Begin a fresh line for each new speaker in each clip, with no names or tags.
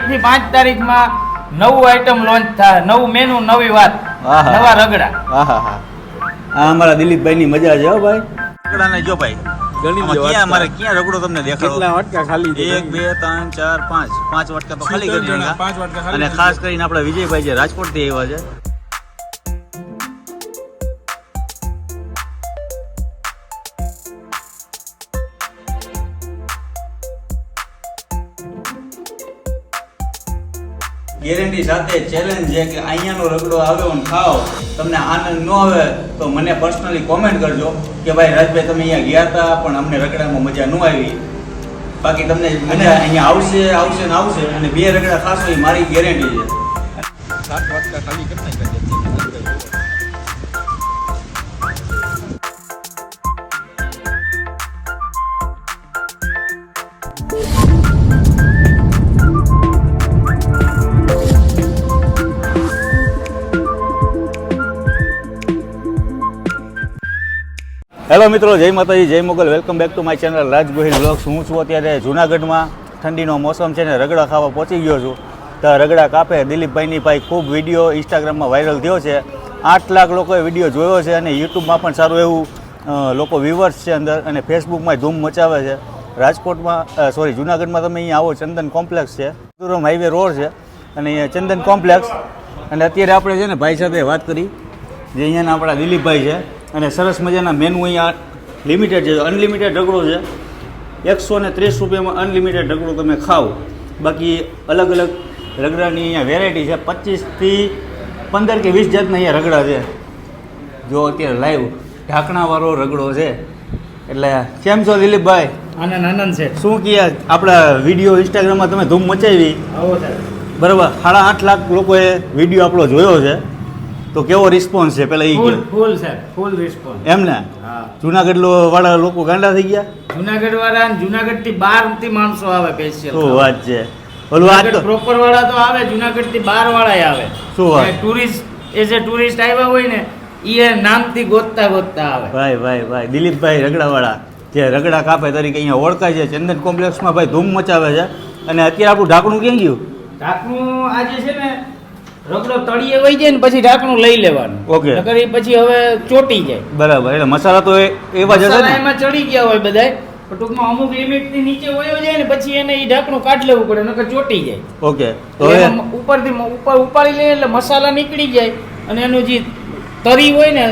થી 5 તારીખમાં નવું આઈટમ લોન્ચ થાય, નવું મેનુ, નવી વાત, નવા રગડા.
આ અમારા દિલીપભાઈ ની મજા છે હો ભાઈ.
રગડા ને જો ભાઈ ક્યાં અમારે ક્યાં રગડો તમને દેખાડો? 1 2 3 4 5 5 વાટકા તો ખાલી કરી નાખ્યા. અને ખાસ કરીને આપણા વિજયભાઈ જે રાજકોટ થી આવ્યા છે. ગેરંટી સાથે ચેલેન્જ છે કે અહીંયાનો રગડો આવ્યો અને ખાઓ, તમને આનંદ ન આવે તો મને પર્સનલી કોમેન્ટ કરજો કે ભાઈ રાજભાઈ તમે અહીંયા ગયા હતા પણ અમને રગડામાં મજા ન આવી. બાકી તમને મજા અહીંયા આવશે આવશે ને આવશે. અને 2 રગડા ખાશો એ મારી ગેરંટી છે. 7 વાટકા ખાલી કરી નાખ્યા. હેલો મિત્રો, જય માતાજી, જય Mogal. Welcome back to my channel Raj Gohil vlogs. હું છું અત્યારે જૂનાગઢમાં. ઠંડીનો મોસમ છે ને રગડા ખાવા પહોંચી ગયો છું. તો રગડા કાપે દિલીપભાઈની ભાઈ ખૂબ વિડીયો ઇન્સ્ટાગ્રામમાં વાયરલ થયો છે. 8 લાખ લોકોએ વિડીયો જોયો છે અને યુટ્યુબમાં પણ સારું એવું લોકો વ્યુઅર્સ છે અંદર, અને ફેસબુકમાં ધૂમ મચાવે છે. રાજકોટમાં જૂનાગઢમાં તમે અહીંયા આવો, ચંદન કોમ્પ્લેક્સ છે, સુરમ હાઈવે રોડ છે અને અહીંયા ચંદન કોમ્પ્લેક્સ. અને અત્યારે આપણે છે ને ભાઈ સાથે વાત કરી જે અહીંયાના આપણા દિલીપભાઈ છે. અને સરસ મજાના મેનુ અહીંયા લિમિટેડ છે, અનલિમિટેડ રગડો છે. 130 રૂપિયામાં અનલિમિટેડ રગડો તમે ખાઓ. બાકી અલગ અલગ રગડાની અહીંયા વેરાયટી છે. 25 થી 15 કે 20 જાતના અહીંયા રગડા છે. જો અત્યારે લાઈવ ઢાંકણાવાળો રગડો છે. એટલે કેમ છો દિલીપભાઈ?
આનંદ છે.
શું કહે આપણા વિડીયો ઇન્સ્ટાગ્રામમાં તમે ધૂમ મચાવી? બરાબર, 8.5 લાખ લોકોએ વિડીયો આપણો જોયો છે. તો કેવો રિસ્પોન્સ છે પેલા?
ફૂલ રિસ્પોન્સ.
એમ ને? જુનાગઢ વાળા લોકો ગાંડા થઈ ગયા.
જુનાગઢ વાળા જુનાગઢ થી 12 થી માણસો આવે સ્પેશિયલ.
શું વાત છે? ઓલું આ તો
પ્રોપર વાળા તો આવે, જુનાગઢ થી 12 વાળા આવે.
શું વાત?
ટુરિસ્ટ એઝ એ ટુરિસ્ટ આવ્યા હોય ને એ નામથી ગોતતા આવે.
ભાઈ દિલીપભાઈ રગડા વાળા જે રગડા કાપે તરીકે અહીંયા ઓળખાય છે. ચંદન કોમ્પ્લેક્સમાં ભાઈ ધૂમ મચાવે છે. અને અત્યારે આપણું ઢાંકણું ક્યાં ગયું?
ઢાંકણું આજે છે ને રગડો તળીએ વહી જાય ને પછી ઢાંકણું લઈ લેવાનું.
ઓકે.
નકર ઈ પછી હવે ચોટી જાય.
બરાબર, એટલે મસાલા તો એવા જ હશે ને?
એમાં ચડી ગયા હોય બધાય, પણ ટૂંકમાં અમુક લિમિટ થી નીચે વયો જાય ને પછી એને ઈ ઢાંકણું કાઢ લેવું પડે, નકર ચોટી જાય.
ઓકે. તો
ઉપરથી ઉપર ઉપાડી લઈએ એટલે મસાલા નીકળી જાય અને એનું જે તરી હોય ને,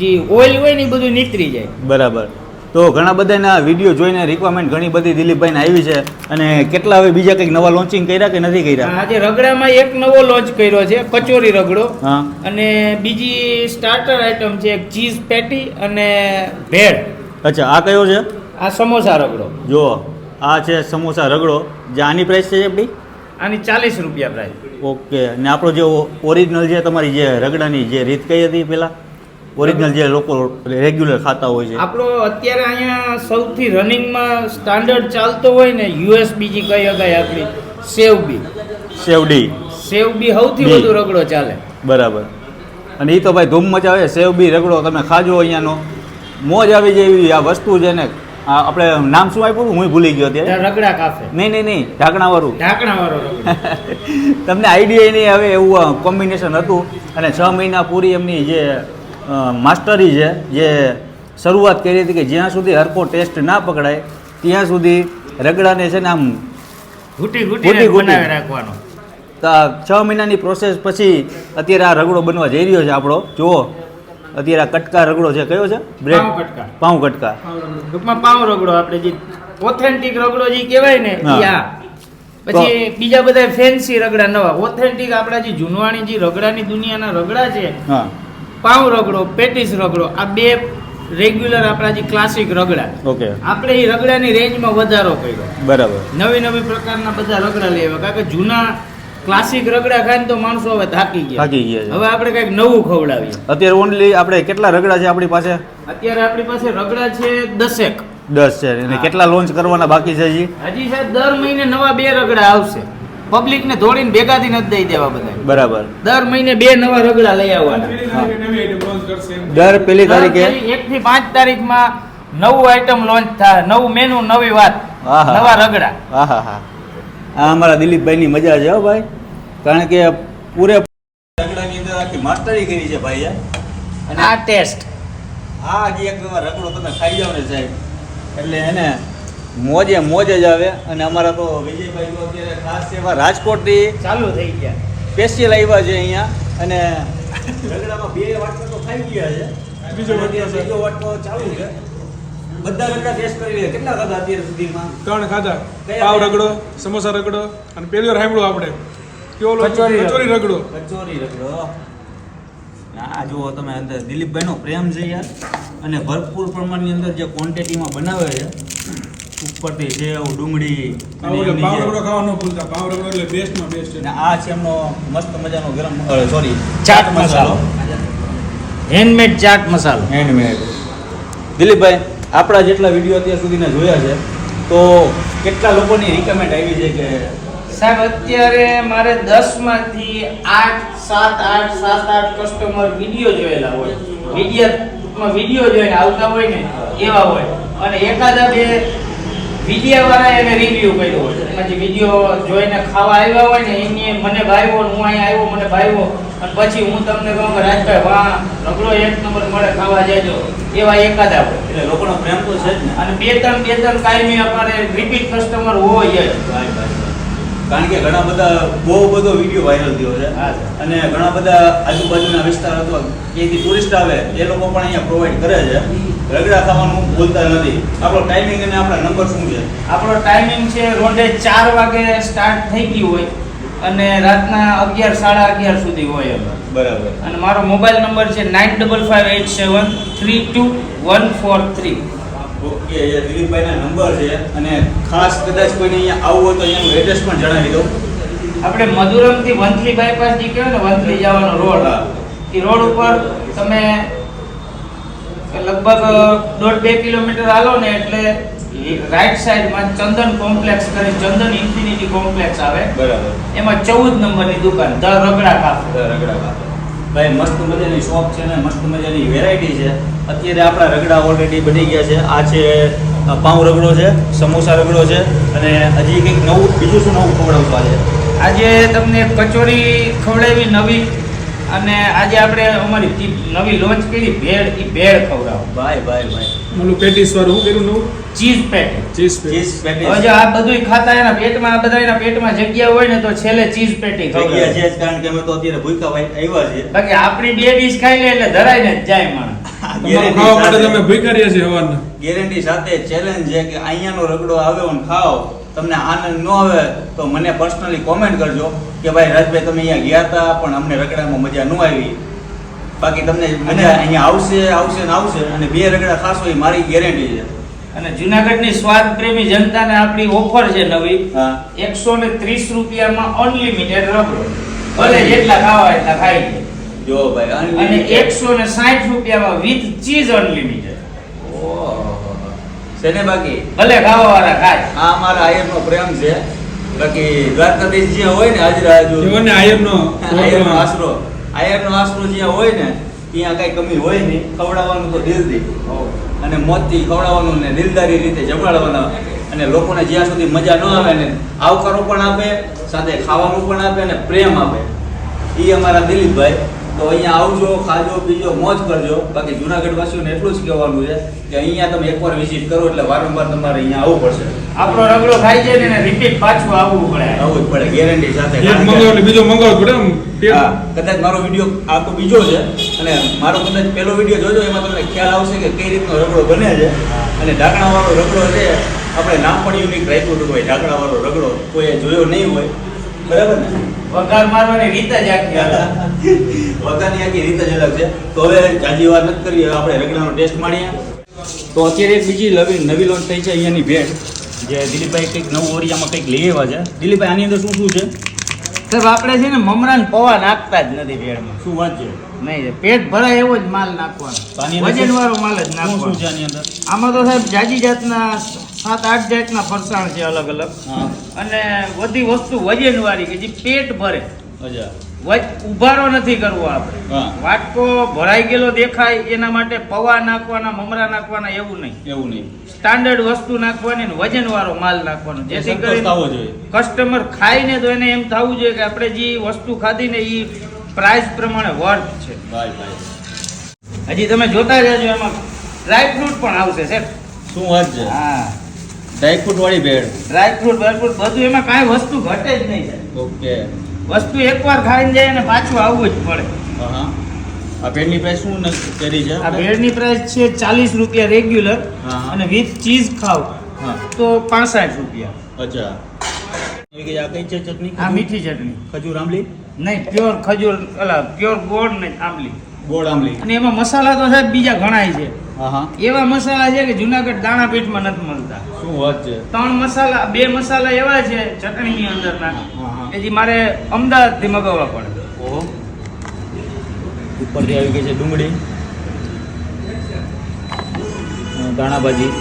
જે ઓઇલ હોય ને એ બધું નીકળી જાય.
બરાબર. તો ઘણા બધાના વિડીયો જોઈને રિક્વાયરમેન્ટ ઘણી બધી દિલીપભાઈને આવી છે. અને કેટલા હવે બીજા કંઈક નવા લોન્ચિંગ કર્યા કે નથી કર્યા?
આજે રગડામાં એક નવો લોન્ચ કર્યો છે, કચોરી રગડો.
હા.
અને બીજી સ્ટાર્ટર આઈટમ છે એક ચીઝ પેટી અને ભેળ.
અચ્છા, આ કયો છે?
આ સમોસા રગડો.
જો આ છે સમોસા રગડો. જે આની પ્રાઇસ છે આપણી?
આની 40 રૂપિયા પ્રાઇસ.
ઓકે. અને આપણો જે ઓરિજિનલ છે તમારી જે રગડાની જે રીત કઈ હતી પેલા? ઓરિજિનલ જે લોકો રેગ્યુલર ખાતા હોય છે
આપણો અત્યારે અહીંયા સૌથી રનિંગમાં સ્ટાન્ડર્ડ ચાલતો હોય ને યુએસ બીજી કઈ અગાઈ આપણી સેવબી સૌથી વધુ રગડો ચાલે.
બરાબર. અને એ તો ભાઈ ધૂમ મચાવે. સેવબી રગડો તમે ખાજો, અહીંયાનો મોજ આવી જાય એવી આ વસ્તુ છે ને. આપણે નામ શું આપ્યું? હું ભૂલી ગયો અત્યારે.
રગડા કાફે.
નહીં, ઢાંકણાવાળું
રગડો.
તમને આઈડિયા નહીં આવે એવું કોમ્બિનેશન હતું. અને 6 મહિના પૂરી એમની જે માસ્ટરી છે, જે શરૂઆત કરી હતી કે જ્યાં સુધી હરકો ટેસ્ટ ના પકડાય ત્યાં સુધી રગડાને છે ને આમ
ઘૂટી રાખવાનો.
તો 6 મહિનાની પ્રોસેસ પછી અત્યારે આ રગડો બનવા જઈ રહ્યો છે આપણો. જુઓ અત્યારે આ કટકા રગડો છે. કયો છે? પાઉં કટકા.
ટૂંકમાં પાઉં રગડો આપણે જે ઓથેન્ટિક રગડો જે કહેવાય ને આ. પછી બીજા બધા ફેન્સી રગડા નવા. ઓથેન્ટિક આપણા જે જૂનવાણી જે રગડાની દુનિયાના રગડા છે, પાઉં રગડો, પેટીસ રગડો, આ 2 રેગ્યુલર આપણા જે ક્લાસિક રગડા.
ઓકે. આપણે
એ રગડાની રેન્જમાં વધારો કર્યો.
બરાબર.
નવી પ્રકારના બધા રગડા લઈ આવ્યા. કારણ કે જૂના ક્લાસિક રગડા ખાઈને તો માણસો હવે થાકી ગયા. હવે આપણે કંઈક નવું ખવડાવીએ.
અત્યારે ઓનલી આપણે કેટલા રગડા છે આપણી પાસે?
અત્યારે આપણી પાસે રગડા છે 10
છે. અને કેટલા લોન્ચ કરવાના બાકી છે હજી?
હજી સાહેબ દર મહિને નવા 2 રગડા આવશે. પબ્લિક ને દોડીને ભેગાથી નથી દઈ દેવા બધા.
બરાબર.
દર મહિને 2 નવા રગડા લઈ આવવાના.
દર પહેલી તારીખે
1 થી 5 તારીખમાં નવું આઈટમ લોન્ચ થાય, નવું મેનુ, નવી વાત, નવા રગડા.
આ અમારા દિલીપભાઈની મજા છે હો ભાઈ, કારણ કે પૂરે રગડાની અંદર આખી માસ્ટરી કરી છે ભાઈએ.
અને આ ટેસ્ટ
આ જે એક રગડો તમે ખાઈ જાવ ને સાહેબ, એટલે એને મોજ જ આવે. અને અમારા તો વિજયભાઈ તો અત્યારે ખાસ એવા રાજકોટથી
ચાલુ થઈ ગયા.
સ્પેશિયલ આવ્યા છે અહીંયા, અને રગડામાં 2 વાટકો તો ખાઈ ગયા છે, બીજો વાટકો ચાલુ છે. બધા રગડા ટેસ્ટ કરી રહ્યા. કેટલા ખાધા અત્યાર સુધીમાં?
3 ખાધા. પાવ રગડો, સમોસા રગડો અને પેલી વાર સાંભળ્યું આપણે કયો ઓલો
કચોરી
કચોરી રગડો.
કચોરી રગડો. આ જુઓ તમે અંદર દિલીપભાઈનો પ્રેમ છે યાર, અને ભરપૂર પ્રમાણની અંદર જે ક્વોન્ટિટીમાં બનાવે છે, ઉપરથી સેવ, ડુંગળી,
આ
અને
ઓલો
એમની
પાવ
જે-
રગડો ખાવા ન ભૂલતા. પાવ રગડો એટલે બેસ્ટમાં બેસ્ટ છે.
અને આ છે એમનો મસ્ત મજાનો ગરમ સોરી
ચાટ મસાલો. હેન્ડમેડ ચાટ મસાલો.
હેન્ડમેડ. દિલીપભાઈ, આપણા જેટલા વિડીયો અત્યાર સુધીના જોયા છે, તો કેટલા લોકોની રિકમેન્ડ આવી છે કે
સાહેબ અત્યારે મારે 10 માંથી 7-8 કસ્ટમર વિડીયો જોયેલા હોય. વિડીયો જોઈને આવતા હોય ને એવા હોય, અને એકાદા 2 વિડીયો વાળા એને રિવ્યુ કર્યો હોય. પછી વિડીયો જોઈને ખાવા આવ્યા હોય ને એને મને ભાવ્યો ને હું અહીંયા આવ્યો મને ભાવ્યો, અને પછી હું તમને કહું કે રાજભાઈ વાહ રગડો 1 નંબર મળે ખાવા જજો, એવા એકાદા હોય.
એટલે લોકોનો પ્રેમ તો છે જ ને.
અને 2-3 કાયમી અમારે રિપીટ કસ્ટમર હોય જ.
કારણ કે ઘણા બધા બહુ બધો વિડીયો વાયરલ થયો છે,
હા.
અને ઘણા બધા આજુબાજુના વિસ્તાર અથવા ક્યાંયથી ટુરિસ્ટ આવે એ લોકો પણ અહીંયા પ્રોવાઈડ કરે છે. રગડા ખાવાનું ભૂલતા નથી. આપણો ટાઈમિંગ અને આપણા નંબર શું છે?
આપણો ટાઈમિંગ છે રોંઢે 4 વાગે સ્ટાર્ટ થઈ ગયું હોય અને રાતના 11-11:30 સુધી હોય અમે.
બરાબર.
અને મારો મોબાઈલ નંબર છે 9558732143.
ઓકે, એ દિલીપભાઈના નંબર છે, અને ખાસ કદાચ કોઈને અહીંયા આવવું હોય તો અહીંયાનું એડ્રેસ પણ જણાવી દઉં.
આપણે મધુરમથી વંથલી બાયપાસ જે કહેવાય ને વંથલી જવાનો રોડ,
હા.
એ રોડ ઉપર તમે લગભગ 1.5-2 કિલોમીટર હાલો ને એટલે રાઈટ સાઈડમાં ચંદન કોમ્પ્લેક્સ કરી ચંદન ઇન્ફિનિટી કોમ્પ્લેક્સ આવે.
બરાબર.
એમાં 14 નંબરની દુકાન ધ રગડા કાફે.
રગડા કાપે. ભાઈ મસ્ત મજાની શોપ છે ને મસ્ત મજાની વેરાયટી છે. અત્યારે આપણા રગડા ઓલરેડી બની ગયા છે. આ છે પાઉં રગડો છે, સમોસા રગડો છે, અને હજી કંઈક નવું બીજું શું નવું ખવડાવતો આજે?
આજે તમને કચોરી ખવડાવી નવી, અને આજે આપણે અમારી નવી લોન્ચ કરી ભેળ, એ ભેળ ખવડાવો.
ભાઈ
ઓલું પેટીસ વાળું હું કર્યું નવું
ચીઝ પેટી.
Cheese patties.
Cheese patties.
હવે જો આ બધુંય ખાતા એના પેટમાં, આ બધા એના પેટમાં જગ્યા હોય ને તો છેલ્લે ચીઝ પેટી
જગ્યા
ખવડાવે.
છે જ, કારણ કે અમે તો અત્યારે ભૂખ્યા ભાઈ આવ્યા છીએ.
બાકી આપણી 2 ડીશ ખાઈ લે એટલે ધરાઈને જ જાય માણસ.
તમારું ખાવા માટે તમે ભૂખ્યા રહ્યા છીએ હવારના.
ગેરંટી સાથે ચેલેન્જ છે કે અહીંયાનો રગડો આવ્યો ને ખાઓ, તમને આનંદ ન આવે તો મને પર્સનલી કોમેન્ટ કરજો કે ભાઈ રાજભાઈ તમે અહીંયા ગયા હતા પણ અમને રગડામાં મજા ન આવી. બાકી તમને મજા અહીંયા આવશે ને આવશે, અને 2 રગડા ખાશો એ મારી ગેરંટી છે.
અને જુનાગઢની સ્વાદ પ્રેમી જનતાને આપણી ઓફર છે નવી.
હા.
130 રૂપિયામાં અનલિમિટેડ રગડો, ભલે જેટલા ખાવા એટલા ખાઈ લે.
જો ભાઈ
અને
unlimited.
160 રૂપિયામાં વિથ ચીઝ અનલિમિટેડ,
ઓહો. શેને બાકી
ભલે ખાવા વાળા ખાય.
આ અમારા આયરનો પ્રેમ છે. બાકી દ્વારકાધીશ જ્યાં હોય ને હાજરા હજુ
જીવનને આયરનો
આયરનો આશરો જ્યાં હોય ને ત્યાં કઈ કમી હોય નહીં. ખવડાવવાનું તો દિલથી અને મોજથી ખવડાવવાનું ને દિલદારી રીતે જમાડવાના, અને લોકોને જ્યાં સુધી મજા ન આવે ને આવકારો પણ આપે, સાથે ખાવાનું પણ આપે અને પ્રેમ આપે. એ અમારા દિલીપભાઈ. તો અહીંયા આવજો, ખાજો, પીજો, મોજ કરજો. બાકી જુનાગઢ વાસીઓને એટલું જ કહેવાનું છે કે અહીંયા તમે એકવાર વિઝિટ કરો એટલે વારંવાર તમારે અહીંયા આવવું પડશે.
આપણો રગડો ખાઈ જાય ને રિપીટ પાછું આવવું પડે.
આવવું જ પડે ગેરંટી સાથે.
એક
કારણ કે-
મંગાવો એટલે બીજો મંગાવવો પડે એમ.
હા, કદાચ મારો વિડીયો આ તો બીજો છે, અને મારો કદાચ પહેલો વિડીયો જોજો એમાં તમને ખ્યાલ આવશે કે કઈ રીતનો રગડો બને છે. અને ઢાંકણાવાળો રગડો છે, આપણે નામ પણ યુનિક રાખ્યું હતું ભાઈ, ઢાંકણાવાળો રગડો. કોઈએ જોયો નહીં હોય, બરાબર ને?
વઘાર મારવાની રીત જ આખી અલગ.
વઘારની આખી રીત જ અલગ છે. તો હવે જાજી વાર નથી કરીએ, આપણે રગડાનો ટેસ્ટ માણીએ. તો અત્યારે એક બીજી નવી લોન્ચ થઈ છે અહીંયાની ભેળ, જે દિલીપભાઈ કંઈક નવું ઓરિયામાં કંઈક લઈ આવ્યા છે. દિલીપભાઈ આની અંદર શું શું છે?
સાહેબ આપણે છે ને મમરાન પૌવા નાખતા જ નથી ભેળમાં.
શું વાત છે?
નહીં, પેટ ભરાય એવો જ માલ નાખવાનો,
આની અંદર
વજન વાળો માલ જ
શું શું
નાખવાનો.
છે આની અંદર?
આમાં તો સાહેબ જાજી જાતના 7-8 જાતના ફરસાણ છે અલગ અલગ,
હા.
અને બધી વસ્તુ વજન વાળી કે જે પેટ ભરે.
અચ્છા.
ઉભારો નથી કરવો આપણે.
હા.
વાટકો ભરાઈ ગયેલો દેખાય એના માટે પૌવા નાખવાના, મમરા નાખવાના એવું નહીં.
એવું નહીં.
સ્ટાન્ડર્ડ વસ્તુ નાખવાની ને વજનવાળો માલ નાખવાનો, જેથી
સંતોષ
કરીને
થવો જોઈએ.
કસ્ટમર ખાઈને તો એને એમ થવું જોઈએ કે આપણે જે વસ્તુ ખાધી ને એ પ્રાઇસ પ્રમાણે વર્થ છે.
ભાઈ ભાઈ
હજી તમે જોતા રહેજો, એમાં ડ્રાય ફ્રૂટ પણ આવશે સાહેબ.
શું વાત છે?
હા,
ડ્રાયફ્રૂટ વાળી ભેળ.
ડ્રાય ફ્રૂટ બધું, એમાં કાંઈ વસ્તુ ઘટે જ નહીં સાહેબ.
ઓકે.
વસ્તુ એકવાર ખાઈને જાય ને પાછું આવવું જ પડે.
હા. આ ભેળની પ્રાઇસ શું કરી છે?
આ ભેળની પ્રાઇસ છે 40 રૂપિયા રેગ્યુલર,
હા.
અને વિથ ચીઝ ખાવ
હા.
તો 65 રૂપિયા.
અચ્છા. આ કઈ છે ચટણી?
આ મીઠી ચટણી
ખજૂર આંબલી?
નહીં, પ્યોર ખજૂર, પ્યોર ગોળ નહીં, આંબલી.
ગોળ આંબલી.
અને એમાં મસાલા તો સાહેબ બીજા ઘણાય છે.
હા.
એવા મસાલા છે કે જુનાગઢ દાણાપીઠમાં નથી મળતા.
શું વાત છે?
2 મસાલા એવા છે ચટણીની અંદરના
હા.
કે જે મારે અમદાવાદથી મગાવવા પડે.
ઓહો. ઉપરથી આવી ગઈ છે ડુંગળી, દાણા ભાજી,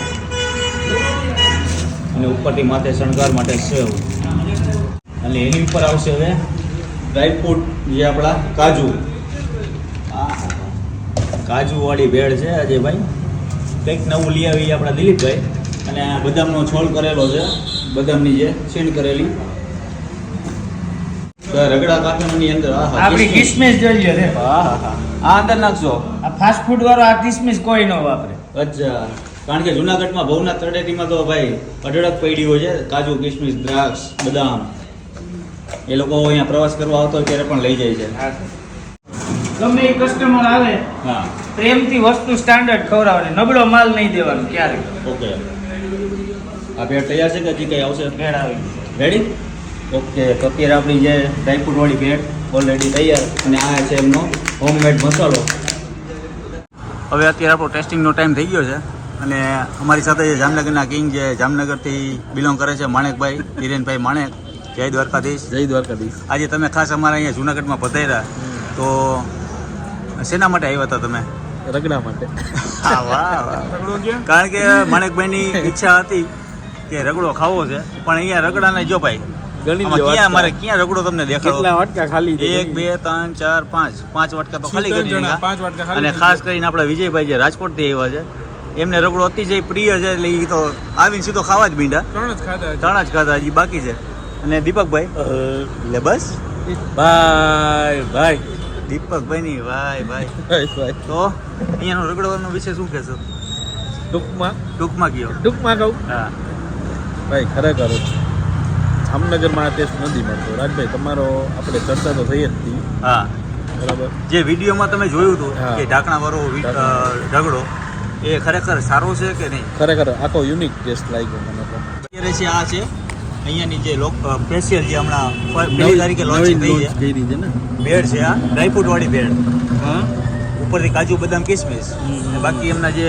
અને ઉપરથી માથે શણગાર માટે સેવ, અને એની ઉપર આવશે હવે ડ્રાયફ્રૂટ, જે આપણા કાજુ. કાજુ વાળી ભેળ છે અજયભાઈ. કંઈક નવું લઈ આવી આપણા દિલીપભાઈ. અને આ બદામનો છોલ કરેલો છે, બદામની જે છીણ કરેલી. તો રગડા કાફીની અંદર
આપણી કિસમિસ જોઈએ રે.
આ અંદર નાખશો?
આ ફાસ્ટ ફૂડ વાળો આ કિસમિસ કોઈ ન વાપરે.
અચ્છા. કારણ કે જુનાગઢમાં ભવનાથ તળેટીમાં તો ભાઈ અઢળક પૈડીઓ છે, કાજુ, કિસમિસ, દ્રાક્ષ, બદામ. એ લોકો અહીંયા પ્રવાસ કરવા આવતો હોય ત્યારે પણ લઈ જાય છે.
ગમે એ કસ્ટમર આવે
હા.
પ્રેમથી વસ્તુ સ્ટાન્ડર્ડ ખવડાવવાની, નબળો માલ નહીં દેવાનો ક્યારે.
ઓકે. આ ભેળ તૈયાર છે કે હજી કંઈ આવશે?
ભેળ આવી
રેડી? ઓકે. તો અત્યારે આપણી જે ડ્રાયફ્રૂટ વાળી ભેળ ઓલરેડી તૈયાર, અને આ છે એમનો હોમમેડ મસાલો. હવે અત્યારે આપણો ટેસ્ટિંગનો ટાઈમ થઈ ગયો છે, અને અમારી સાથે જે જામનગરના કિંગ, જે જામનગરથી બિલોંગ કરે છે, માણેકભાઈ, હિરેનભાઈ માણેક. જય દ્વારકાધીશ.
જય દ્વારકાધીશ.
આજે તમે ખાસ અમારા અહીંયા જુનાગઢમાં પધાર્યા, તો શેના માટે આવ્યા હતા તમે?
રગડા માટે.
હા, વાહ વાહ. કારણ કે માણેકભાઈની ઈચ્છા હતી કે રગડો ખાવો છે, પણ અહીંયા રગડાને જો ભાઈ આમાં ક્યાં મારે ક્યાં રગડો તમને દેખાડો?
કેટલા વાટકા ખાલી?
1 2 3 4 5 5 વાટકા તો ખાલી કરી દીધા.
5 વાટકા ખાલી.
અને ખાસ કરીને આપણા વિજયભાઈ જે રાજકોટથી આવ્યા છે, એમને રગડો અતિશય પ્રિય છે, એટલે એ તો આવીને સીધો ખાવા જ મીંડા.
3 જ ખાધા છે.
3 જ ખાધા, હજી બાકી છે. અને દીપકભાઈ એટલે બસ
ભાઈ
દીપકભાઈની ભાઈ ભાઈ.
ભાઈ
તો અહીંયાનો રગડવાનો વિશે શું કહેશો?
ટૂંકમાં
ટૂંકમાં કહું?
કહું
હા.
ભાઈ ખરેખર જામનગરમાં આ ટેસ્ટ નથી મળતો. રાજભાઈ તમારો આપણે ચર્ચા તો થઈ જ હતી,
હા.
બરાબર.
જે વિડીયોમાં તમે જોયું હતું
હા.
કે ઢાંકણાવાળો રગડો, એ ખરેખર સારો છે કે નહીં?
ખરેખર આખો યુનિક ટેસ્ટ લાગ્યો મને તો.
અત્યારે છે આ છે અહીંયાની જે સ્પેશિયલ જે હમણાં પહેલી તારીખે લોન્ચિંગ થઈ છે
થઈ રહી છે ને.
ભેળ છે, આ ડ્રાયફ્રૂટ વાળી ભેળ.
હા.
ઉપરથી કાજુ, બદામ, કિસમિસ. અને બાકી એમના જે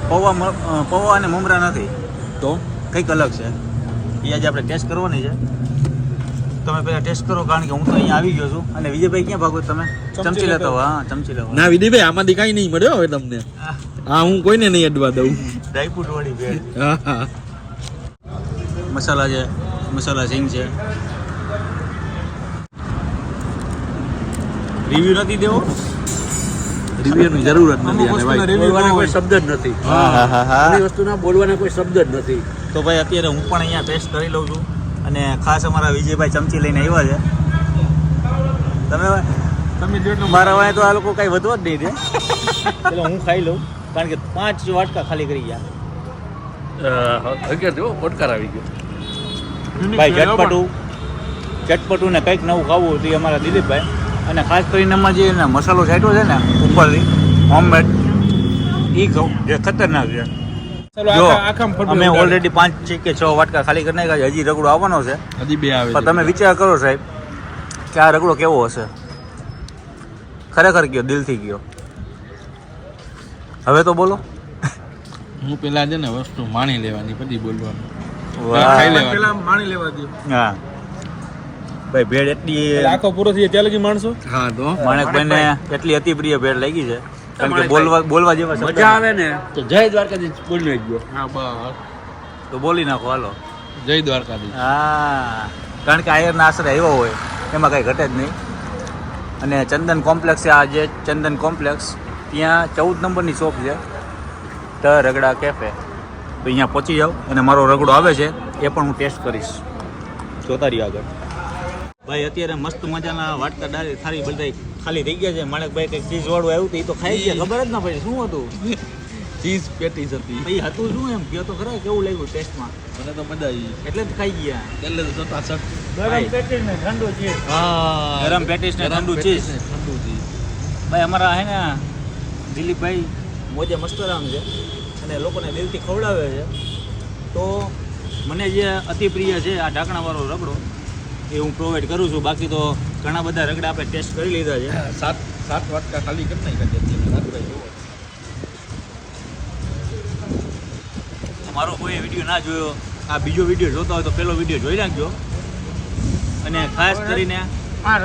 પૌવા અને મમરા નથી,
તો
કંઈક અલગ છે. એ આજે આપણે ટેસ્ટ કરવાની છે. તમે પહેલાં ટેસ્ટ કરો, કારણ કે હું તો અહીંયા આવી ગયો છું. અને વિજયભાઈ ક્યાં ભાગો તમે? ચમચી લેતા હો. હા, ચમચી લેવા.
ના વિધિભાઈ આમાંથી કાંઈ નહીં મળ્યો હવે તમને. હા, હું કોઈને નહીં અડવા દઉં.
ડ્રાયફ્રૂટ વાળી ભેળ.
હા હા.
મસાલા છે, મસાલા સિંગ છે. રિવ્યુ નથી દેવો?
રિવ્યુની જરૂર જ નથી
અમુક
આને
વસ્તુના
ભાઈ.
review
બોલવાના કોઈ
બહુ
શબ્દ જ નથી.
હા હા હા હા.
બધી વસ્તુના બોલવાના કોઈ શબ્દ જ નથી.
તો ભાઈ અત્યારે હું પણ અહીંયા ટેસ્ટ કરી લઉં છું, અને ખાસ અમારા વિજયભાઈ ચમચી લઈને આવ્યા છે.
તમે જેટલું
મારા વાય તો આ લોકો કાંઈ વધવા જ નહીં દે. એટલે હું ખાઈ લઉં, કારણ કે 5 વાટકા ખાલી કરી ગયા.
પોટકાર આવી ગયો.
unique
ભાઈ
flavor પણ.
ચટપટું ને કંઈક નવું ખાવું હતું એ અમારા દિલીપભાઈ. અને ખાસ કરીને એમાં જે મસાલો છાંટ્યો છે ને ઉપરથી હોમમેડ, એ કહું જે ખતરનાક છે.
ચાલો
જો
આખામાં ફટું
અમે
ઉડાડો.
ઓલરેડી 5 કે 6 વાટકા ખાલી કરી નાખ્યા છે. હજી રગડો આવવાનો છે,
હજી બે આવે
પણ તમે વિચાર કરો સાહેબ કે આ રગડો કેવો હશે. ખરેખર ગયો, દિલથી ગયો. હવે તો બોલો.
હું પેલા છે ને વસ્તુ માણી લેવાની, પછી બોલવાનું.
વાહ.
ખાઈ લેવાનું.
પેલા માણી લેવા દો.
હા ભાઈ, ભેળ એટલી
એટલે આખો પૂરો થઈ જાય ત્યાં લગી માણસો.
હા તો
માણેકભાઈને એટલી અતિ પ્રિય ભેળ લાગી છે, કારણ કે બોલવા જેવા શબ્દ
મજા આવે ને તો જય દ્વારકાધીશ બોલી ગયો.
હા બસ.
તો બોલી નાખો હાલો.
જય દ્વારકાધીશ.
હા, કારણ કે આયરના આશરે આવ્યો હોય એમાં કાંઈ ઘટે જ નહીં. અને ચંદન કોમ્પ્લેક્સ છે, આ જે ચંદન કોમ્પ્લેક્સ ત્યાં 14 નંબરની શોપ છે ધ રગડા કેફે. તો અહીંયા પહોંચી જાઓ અને મારો રગડો આવે છે એ પણ હું ટેસ્ટ કરીશ. જોતા રહી આગળ. ભાઈ અત્યારે મસ્ત મજાના વાટકા ડાળી થાળી બધા ખાલી થઈ ગયા છે. માણેકભાઈ કંઈક ચીઝવાળું આવ્યું હતું, એ તો ખાઈ ગયા, ખબર જ ના પડી શું હતું.
ચીઝ પેટીસ હતી.
ભાઈ હતું શું એમ કહો તો ખરા, કેવું લાગ્યું ટેસ્ટમાં?
મને તો મજા આવી.
એટલે જ ખાઈ ગયા.
એટલે તો ચટાચટ.
ગરમ પેટીસ ને ઠંડુ ચીઝ.
હા,
ગરમ પેટીસ ને ઠંડુ ચીઝ.
ઠંડુ ચીઝ.
ભાઈ અમારા હે ને દિલીપભાઈ મોજે મસ્તરામ છે અને લોકોને દિલથી ખવડાવે છે. તો મને જે અતિ પ્રિય છે આ ઢાંકણાવાળો રગડો એ હું પ્રોવાઈડ કરું છું. બાકી તો ઘણા બધા રગડા આપણે ટેસ્ટ કરી લીધા છે.
સાત વાટકા ખાલી કરી નાખ્યા રાજભાઈ જુઓ.
મારો કોઈ વિડીયો ના જોયો, આ બીજો વિડીયો જોતા હોય તો પહેલો વિડીયો જોઈ નાખજો. અને ખાસ કરીને
આ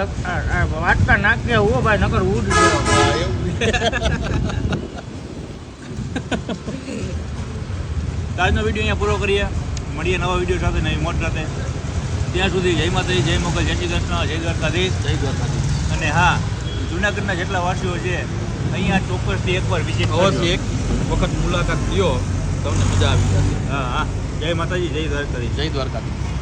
વાટકા નાખી હો ભાઈ, નકર ઉડ ગયો.
આજનો વિડીયો અહીંયા પૂરો કરીએ. મળીએ નવા વિડીયો સાથે, નવી મોટ સાથે. ત્યાં સુધી જય માતાજી, જય મોગલ, જય શ્રી કૃષ્ણ, જય દ્વારકાધીશ.
જય દ્વારકાધીશ.
અને હા, જૂનાગઢના જેટલા વાસીઓ છે અહીંયા ચોક્કસથી એકવાર વિઝિટ
અવશ્ય એક વખત મુલાકાત લ્યો, તમને મજા આવી જશે.
હા હા, જય માતાજી, જય દ્વારકાધીશ.
જય દ્વારકાધીશ.